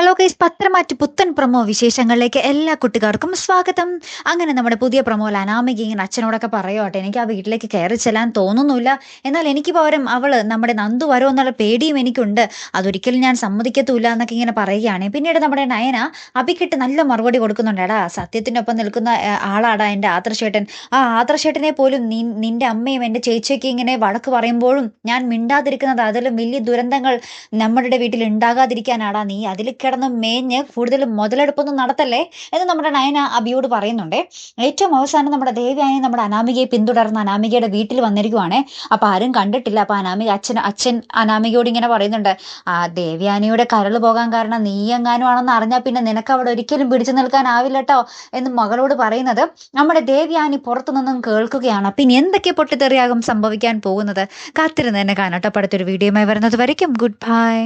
Hello guys, പത്രമാറ്റ് പുത്തൻ promo വിശേഷങ്ങളിലേക്ക് എല്ലാ കുട്ടികൾക്കും സ്വാഗതം. അങ്ങനെ നമ്മുടെ പുതിയ പ്രൊമോയിൽ അനാമിക ഇങ്ങനെ അച്ഛനോടൊക്കെ പറയുവാട്ടെ, എനിക്ക് ആ വീട്ടിലേക്ക് കയറി ചെല്ലാൻ തോന്നുന്നില്ല, എന്നാൽ എനിക്ക് പകരം അവള് നമ്മുടെ നന്ദു വരുമോ എന്നുള്ള പേടിയും എനിക്കുണ്ട്, അതൊരിക്കലും ഞാൻ സമ്മതിക്കത്തൂല്ല എന്നൊക്കെ ഇങ്ങനെ പറയുകയാണ്. പിന്നീട് നമ്മുടെ നയന അഭിക്കിട്ട് നല്ല മറുപടി കൊടുക്കുന്നുണ്ട്. എടാ, സത്യത്തിനൊപ്പം നിൽക്കുന്ന ആളാടാ എൻ്റെ ആദർശേട്ടൻ. ആ ആദർശേട്ടനെ പോലും നിന്റെ അമ്മയും എൻ്റെ ചേച്ചിയൊക്കെ ഇങ്ങനെ വഴക്ക് പറയുമ്പോഴും ഞാൻ മിണ്ടാതിരിക്കുന്നത് അതിലും വലിയ ദുരന്തങ്ങൾ നമ്മുടെ വീട്ടിൽ ഉണ്ടാകാതിരിക്കാനാടാ നീ അതിൽ കിടന്ന് മേഞ്ഞ് കൂടുതൽ മുതലെടുപ്പൊന്നും നടത്തല്ലേ എന്ന് നമ്മുടെ നയന അബിയോട് പറയുന്നുണ്ട്. ഏറ്റവും അവസാനം നമ്മുടെ ദേവയാനി നമ്മുടെ അനാമികയെ പിന്തുടർന്ന് അനാമികയുടെ വീട്ടിൽ വന്നിരിക്കുവാണേ. അപ്പൊ ആരും കണ്ടിട്ടില്ല. അപ്പൊ അനാമിക അച്ഛൻ അനാമികയോട് ഇങ്ങനെ പറയുന്നുണ്ട്, ആ ദേവയാനിയുടെ കരള് പോകാൻ കാരണം നീ എങ്ങാനും ആണെന്ന് അറിഞ്ഞാൽ പിന്നെ നിനക്ക് അവിടെ ഒരിക്കലും പിടിച്ചു നിൽക്കാനാവില്ല കേട്ടോ എന്ന് മകളോട് പറയുന്നത് നമ്മുടെ ദേവയാനി പുറത്തു നിന്നും കേൾക്കുകയാണ്. പിന്നെ എന്തൊക്കെ പൊട്ടിത്തെറിയാകും സംഭവിക്കാൻ പോകുന്നത്? കാത്തിരുന്ന് തന്നെ കാണാട്ടോ. അടുത്തൊരു വീഡിയോയുമായി വരുന്നത് വരയ്ക്കും ഗുഡ് ബൈ.